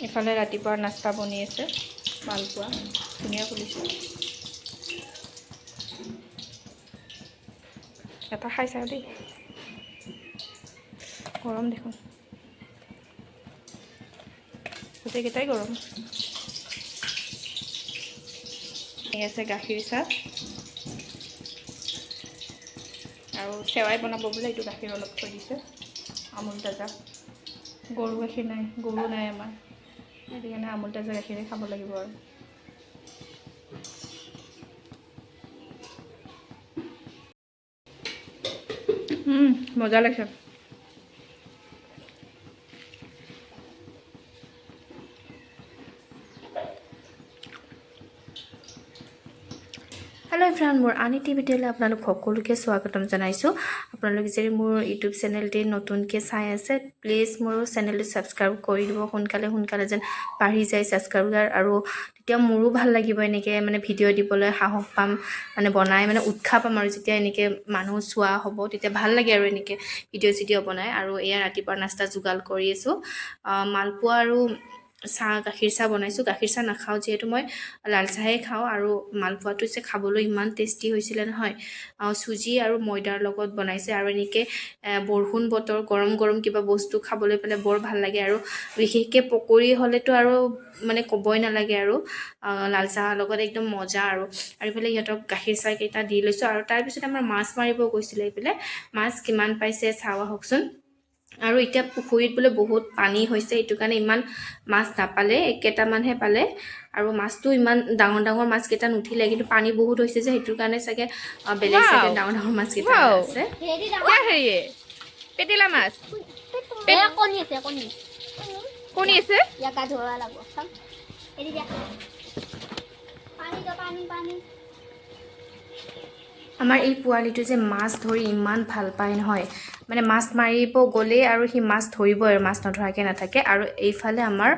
এফালে ৰাতিপুৱাৰ নাস্তা বনি আছে মালপোৱা ধুনীয়া খুলিছে এটা খাই চাওঁ দেই গৰম দেখোন গোটেইকেইটাই গৰম এই আছে গাখীৰ চাহ আৰু সেৱাই বনাব বোলে এইটো গাখীৰ অলপ থৈ দিছে আমুল তাজা গৰু গাখীৰ নাই গৰু নাই আমাৰ সেইটো কাৰণে আমুল তাজা গাখীৰে খাব লাগিব আৰু মজা লাগিছে হেল্ল' ফ্ৰেণ্ড মোৰ আন এটি ভিডিঅ'লৈ আপোনালোক সকলোকে স্বাগতম জনাইছোঁ আপোনালোক যদি মোৰ ইউটিউব চেনেলটি নতুনকৈ চাই আছে প্লিজ মোৰ চেনেলটো ছাবস্ক্ৰাইব কৰি দিব সোনকালে যেন বাঢ়ি যায় ছাবস্ক্ৰাইবাৰ আৰু তেতিয়া মোৰো ভাল লাগিব এনেকৈ মানে ভিডিঅ' দিবলৈ সাহস পাম মানে বনাই মানে উৎসাহ পাম আৰু যেতিয়া এনেকৈ মানুহ চোৱা হ'ব তেতিয়া ভাল লাগে আৰু এনেকৈ ভিডিঅ' বনাই আৰু এয়া ৰাতিপুৱা নাস্তা যোগাৰ কৰি আছোঁ মালপোৱা আৰু চাহ গাখীৰ চাহ বনাইছোঁ গাখীৰ চাহ নাখাওঁ যিহেতু মই লাল চাহেই খাওঁ আৰু মালপোৱাটো যে খাবলৈ ইমান টেষ্টি হৈছিলে নহয় চুজি আৰু ময়দাৰ লগত বনাইছে আৰু এনেকৈ বৰষুণ বতৰ গৰম কিবা বস্তু খাবলৈ পালে বৰ ভাল লাগে আৰু বিশেষকৈ পকৰি হ'লেতো আৰু মানে ক'বই নালাগে আৰু লাল চাহৰ লগত একদম মজা আৰু এইফালে সিহঁতক গাখীৰ চাহ কেইটা দি লৈছোঁ আৰু তাৰপিছত আমাৰ মাছ মাৰিব গৈছিলে এইফালে মাছ কিমান পাইছে চাওঁ আহকচোন আৰু এতিয়া পুখুৰীত বোলে বহুত পানী হৈছে এইটো কাৰণে ইমান মাছ নাপালে কেইটামানহে পালে আৰু মাছটো ইমান ডাঙৰ মাছকেইটা নুঠিলে কিন্তু পানী বহুত হৈছে যে সেইটো কাৰণে চাগে বেলেগ চাইডে ডাঙৰ মাছকেইটা আছে পেটিলা মাছ কণী আছে আমাৰ এই পোৱালিটো যে মাছ ধৰি ইমান ভাল পায় নহয় মানে মাছ মাৰিব গ'লেই আৰু সি মাছ ধৰিব আৰু মাছ নধৰাকৈ নাথাকে আৰু এইফালে আমাৰ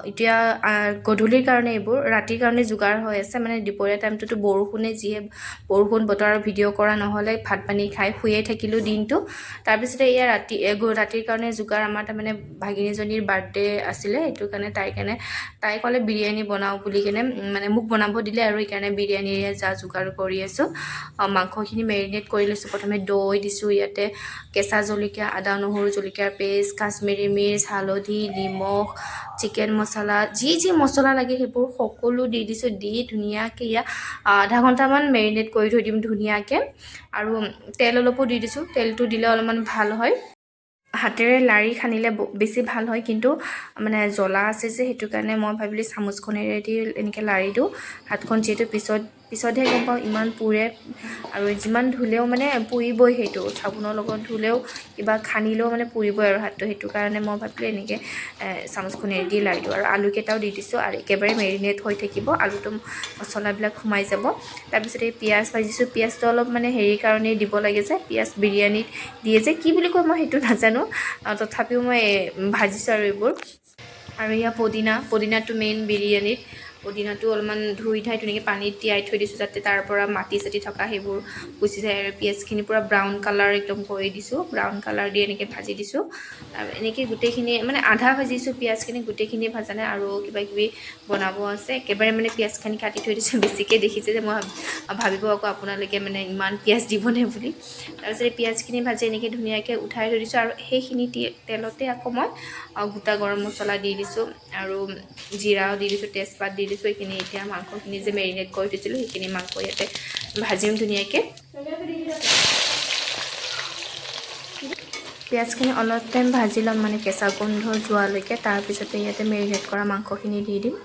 এতিয়া গধূলিৰ কাৰণে এইবোৰ ৰাতিৰ কাৰণে যোগাৰ হৈ আছে মানে দুপৰীয়া টাইমটোতো বৰষুণে যিহে বৰষুণ বতৰ ভিডিঅ' কৰা নহ'লে ভাত পানী খাই শুয়ে থাকিলোঁ দিনটো তাৰপিছতে এয়া ৰাতিৰ কাৰণে যোগাৰ আমাৰ তাৰমানে ভাগিনীজনীৰ বাৰ্থডে আছিলে সেইটো কাৰণে তাই ক'লে বিৰিয়ানী বনাওঁ বুলি কেনে মানে মোক বনাব দিলে আৰু সেইকাৰণে বিৰিয়ানীৰে যোগাৰ কৰি আছোঁ মাংসখিনি মেৰিনেট কৰি লৈছোঁ প্ৰথমে দৈ দিছোঁ ইয়াতে কেঁচা জলকীয়া আদা নহৰু জলকীয়াৰ পেষ্ট কাশ্মীৰী মিৰ্চ হালধি নিমখ চিকেন মছলা যি মছলা লাগে সেইবোৰ সকলো দি দিছোঁ দি ধুনীয়াকৈ ইয়াত আধা ঘণ্টামান মেৰিনেট কৰি থৈ দিম ধুনীয়াকৈ আৰু তেল অলপো দি দিছোঁ তেলটো দিলে অলপমান ভাল হয় হাতেৰে লাৰি খানিলে বেছি ভাল হয় কিন্তু মানে জ্বলা আছে যে সেইটো কাৰণে মই ভাবিলোঁ চামুচখনেৰে দি এনেকৈ লাৰি দিওঁ হাতখন যিহেতু পিছতহে গম পাওঁ ইমান পুৰে আৰু যিমান ধুলেও মানে পুৰিবই সেইটো চাবোনৰ লগত ধুলেও কিবা খানিলেও মানে পুৰিবই আৰু হাতটো সেইটো কাৰণে মই ভাবিলোঁ এনেকৈ চামুচখনেৰে দি লাৰি দিওঁ আৰু আলুকেইটাও দি দিছোঁ আৰু একেবাৰে মেৰিনেট হৈ থাকিব আলুটো মছলাবিলাক সোমাই যাব তাৰপিছত এই পিঁয়াজ ভাজিছোঁ পিঁয়াজটো অলপ মানে হেৰি কাৰণেই দিব লাগে যে পিঁয়াজ বিৰিয়ানীত দিয়ে যে কি বুলি কয় মই সেইটো নাজানো তথাপিও মই ভাজিছোঁ আৰু এইবোৰ আৰু এয়া পদিনাটো মেইন বিৰিয়ানীত পদিনাটো অলপমান ধুই ধাই ধুনীয়াকৈ পানীত তিয়াই থৈ দিছোঁ যাতে তাৰ পৰা মাটি চাটি থকা সেইবোৰ গুচি যায় আৰু পিঁয়াজখিনি পূৰা ব্ৰাউন কালাৰ একদম কৰি দিছোঁ ব্ৰাউন কালাৰ দি এনেকৈ ভাজি দিছোঁ আৰু এনেকৈ গোটেইখিনি মানে আধা ভাজিছোঁ পিঁয়াজখিনি গোটেইখিনি ভাজা নাই আৰু কিবাকিবি বনাব আছে একেবাৰে মানে পিঁয়াজখিনি কাটি থৈ দিছোঁ বেছিকৈ দেখিছে যে মই ভাবিব আকৌ আপোনালোকে মানে ইমান পিঁয়াজ দিবনে বুলি তাৰপিছত এই পিঁয়াজখিনি ভাজি এনেকৈ ধুনীয়াকৈ উঠাই থৈ দিছোঁ আৰু সেইখিনি তেলতে আকৌ মই গোটা গৰম মছলা দি দিছোঁ আৰু জিৰাও দি দিছোঁ তেজপাত দি দিছোঁ এইখিনি এতিয়া মাংসখিনি যে মেৰিনেট কৰি থৈছিলোঁ সেইখিনি মাংস ইয়াতে ভাজিম ধুনীয়াকৈ পিঁয়াজখিনি অলপ টাইম ভাজি ল'ম মানে কেঁচা গোন্ধ যোৱালৈকে তাৰপিছতে ইয়াতে মেৰিনেট কৰা মাংসখিনি দি দিম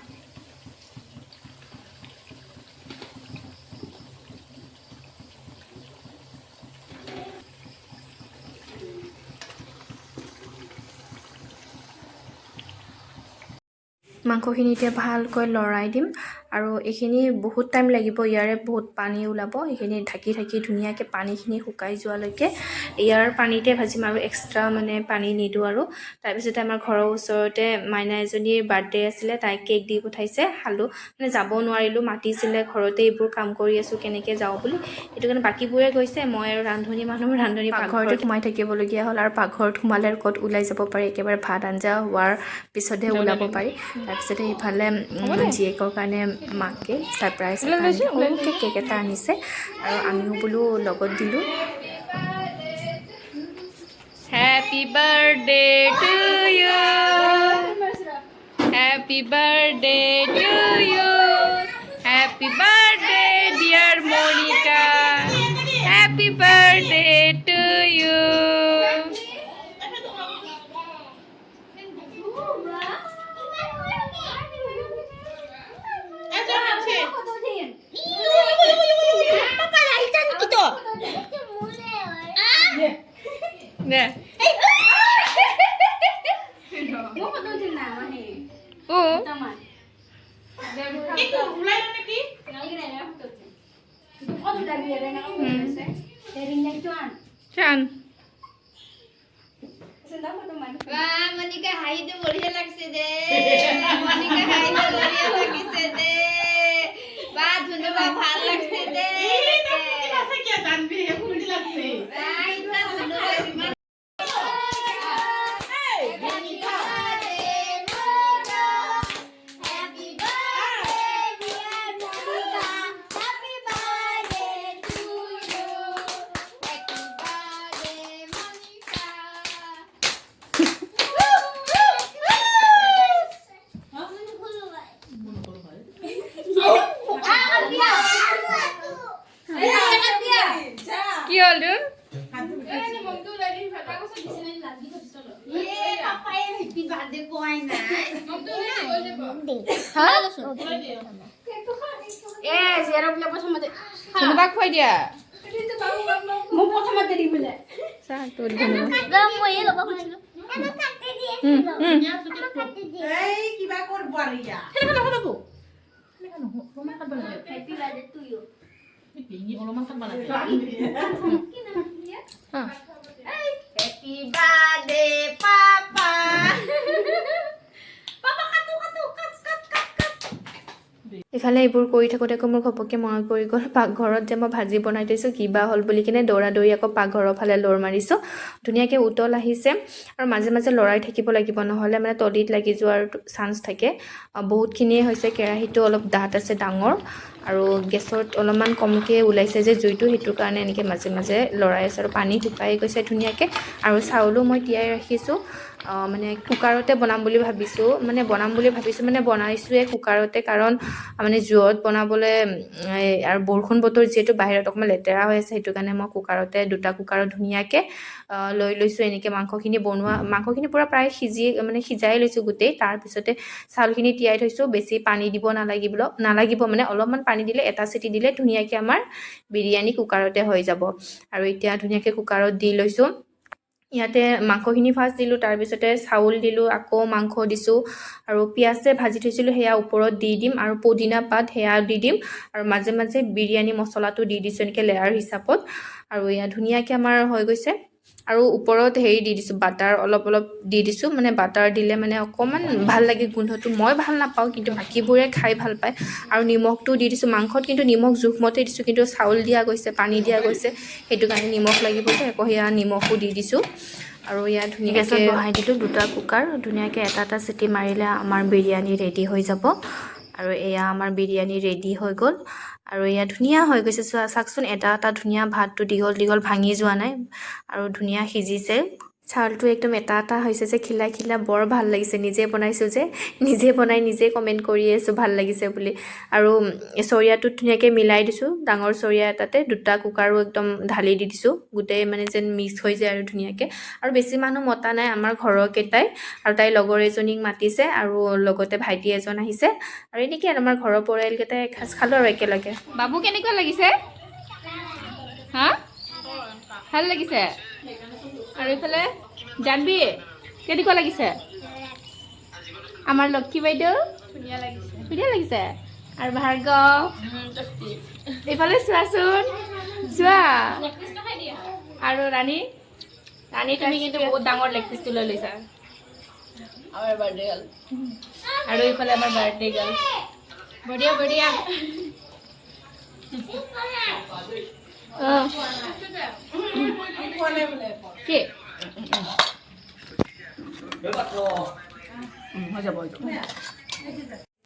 মাংসখিনি এতিয়া ভালকৈ লৰাই দিম আৰু এইখিনি বহুত টাইম লাগিব ইয়াৰে বহুত পানী ওলাব এইখিনি ঢাকি ধুনীয়াকৈ পানীখিনি শুকাই যোৱালৈকে ইয়াৰ পানীতে ভাজিম আৰু এক্সট্ৰা মানে পানী নিদিওঁ আৰু তাৰপিছতে আমাৰ ঘৰৰ ওচৰতে মাইনা এজনীৰ বাৰ্থডে আছিলে তাইক কেক দি পঠাইছে খালোঁ মানে যাব নোৱাৰিলোঁ মাতিছিলে ঘৰতে এইবোৰ কাম কৰি আছোঁ কেনেকৈ যাওঁ বুলি সেইটো কাৰণে বাকীবোৰে গৈছে মই আৰু ৰান্ধনী পাকঘৰতে সোমাই থাকিবলগীয়া হ'ল আৰু পাকঘৰত সোমালে আৰু ক'ত ওলাই যাব পাৰি একেবাৰে ভাত আঞ্জা হোৱাৰ পিছতহে ওলাব পাৰি তাৰপিছতে ইফালে জীয়েকৰ কাৰণে মাকে ছাৰপ্ৰাইজ এটা আনিছে সৰুকৈ কেক এটা আনিছে আৰু আমিও বোলো লগত দিলোঁ Happy birthday to you. Happy birthday to you. Happy birthday, dear Monica. Happy birthday to you. Yeah. Oh. Chan. Wah, Monica hai itu बढ़िया लगसे दे. Monica hai itu बढ़िया लगसे दे. Wah, धुनो बा भाल लगसे दे. कैसे क्या जानबी है पूरी लगसे. Wah, इतना धुनो बा इमान. কি হল রে Ye, papa yang happy birthday boy na. কোনোবা খুৱাই দিয়া চাহ তোৰ ধন্যবাদ এই কিবা কৰব আৰু ইয়া Happy birthday to you. Happy birthday, Papa. Papa katu katu kat kat kat kat. ইফালে এইবোৰ কৰি থাকোঁতে আকৌ মোৰ ঘপককৈ মনত পৰি গ'ল পাকঘৰত যে মই ভাজি বনাই থৈছোঁ কিবা হ'ল বুলি কিনে দৌৰা দৌৰি আকৌ পাকঘৰৰ ফালে লৰ মাৰিছোঁ ধুনীয়াকৈ উতল আহিছে আৰু মাজে মাজে লৰাই থাকিব লাগিব নহ'লে মানে তলিত লাগি যোৱাৰ চান্স থাকে বহুতখিনিয়ে হৈছে কেৰাহীটো অলপ ডাঠ আছে ডাঙৰ আৰু গেছত অলপমান কমকৈ ওলাইছে যে জুইটো সেইটোৰ কাৰণে এনেকৈ মাজে মাজে লৰাই আছে আৰু পানী শুকাই গৈছে ধুনীয়াকৈ আৰু চাউলো মই তিয়াই ৰাখিছোঁ মানে কুকাৰতে বনাম বুলি ভাবিছোঁ মানে বনাইছোঁৱে কুকাৰতে কাৰণ মানে জুইত বনাবলৈ আৰু বৰষুণ বতৰ যিহেতু বাহিৰত অকণমান লেতেৰা হৈ আছে সেইটো কাৰণে মই কুকাৰতে দুটা কুকাৰত ধুনীয়াকৈ লৈ লৈছোঁ এনেকৈ মাংসখিনি পূৰা প্ৰায় সিজাই লৈছোঁ গোটেই তাৰপিছতে চাউলখিনি তিয়াই থৈছোঁ বেছি পানী দিব নালাগিব মানে অলপমান পানী দিলে এটা চিটি দিলে ধুনীয়াকৈ আমাৰ বিৰিয়ানী কুকাৰতে হৈ যাব আৰু এতিয়া ধুনীয়াকৈ কুকাৰত দি লৈছোঁ ইয়াতে মাংসখিনি ফাৰ্ষ্ট দিলোঁ তাৰপিছতে চাউল দিলোঁ আকৌ মাংস দিছোঁ আৰু পিঁয়াজ যে ভাজি থৈছিলোঁ সেয়া ওপৰত দি দিম আৰু পুদিনা পাত সেয়া দি দিম আৰু মাজে মাজে বিৰিয়ানী মছলাটো দি দিছোঁ এনেকৈ লেয়াৰ হিচাপত আৰু এয়া ধুনীয়াকৈ আমাৰ হৈ গৈছে আৰু ওপৰত হেৰি দি দিছোঁ বাটাৰ অলপ দি দিছোঁ মানে বাটাৰ দিলে মানে অকণমান ভাল লাগে গোন্ধটো মই ভাল নাপাওঁ কিন্তু বাকীবোৰে খাই ভাল পায় আৰু নিমখটো দি দিছোঁ মাংসত কিন্তু নিমখ জোখমতে দিছোঁ কিন্তু চাউল দিয়া গৈছে পানী দিয়া গৈছে সেইটো কাৰণে নিমখ লাগিব যে আকৌ সেয়া নিমখো দি দিছোঁ আৰু ইয়াত ধুনীয়াকৈ বহাই দিলোঁ দুটা কুকাৰ ধুনীয়াকৈ এটা চিটি মাৰিলে আমাৰ বিৰিয়ানী ৰেডি হৈ যাব আৰু এয়া আমাৰ বিৰিয়ানী ৰেডি হৈ গ'ল আৰু এয়া ধুনীয়া হৈ গৈছে চাওকচোন এটা ধুনীয়া ভাতটো দীঘল ভাঙি যোৱা নাই আৰু ধুনীয়া সিজিছে চাউলটো একদম এটা হৈছে যে খিলা বৰ ভাল লাগিছে নিজে বনাইছোঁ যে নিজে বনাই নিজে কমেণ্ট কৰি আছোঁ ভাল লাগিছে বুলি আৰু চৰিয়াটোত ধুনীয়াকৈ মিলাই দিছোঁ ডাঙৰ চৰিয়া এটাতে দুটা কুকাৰো একদম ঢালি দি দিছোঁ গোটেই মানে যেন মিক্স হৈ যায় আৰু ধুনীয়াকৈ আৰু বেছি মানুহ মতা নাই আমাৰ ঘৰৰ কেইটাই আৰু তাইৰ লগৰ এজনীক মাতিছে আৰু লগতে ভাইটি এজন আহিছে আৰু এনেকৈ আৰু আমাৰ ঘৰৰ পৰিয়ালকেইটাই এসাঁজ খালোঁ আৰু একেলগে বাবু কেনেকুৱা লাগিছে হা ভাল লাগিছে আৰু এইফালে জানবি কেনেকুৱা লাগিছে আমাৰ লক্ষী বাইদেউ ধুনীয়া লাগিছে আৰু ভাৰ্গৱ এইফালে চোৱাচোন চোৱা আৰু ৰাণী ৰাণী তুমি কিন্তু বহুত ডাঙৰ লেগ পিচটো লৈ লৈছা আমাৰ বাৰ্থডে গাল আৰু এইফালে আমাৰ বাৰ্থডে গাল বঢ়িয়া বঢ়িয়া কি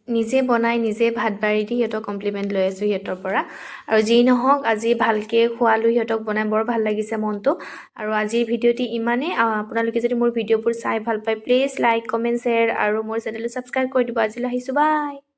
নিজে বনাই নিজে ভাত বাঢ়ি দি সিহঁতক কমপ্লিমেণ্ট লৈ আছোঁ সিহঁতৰ পৰা আৰু যি নহওক আজি ভালকৈ খোৱালোঁ সিহঁতক বনাই বৰ ভাল লাগিছে মনটো আৰু আজিৰ ভিডিঅ'টি ইমানেই আপোনালোকে যদি মোৰ ভিডিঅ'বোৰ চাই ভাল পায় প্লিজ লাইক কমেণ্ট শ্বেয়াৰ আৰু মোৰ চেনেলটো ছাবস্ক্ৰাইব কৰি দিব আজিলৈ আহিছোঁ বাই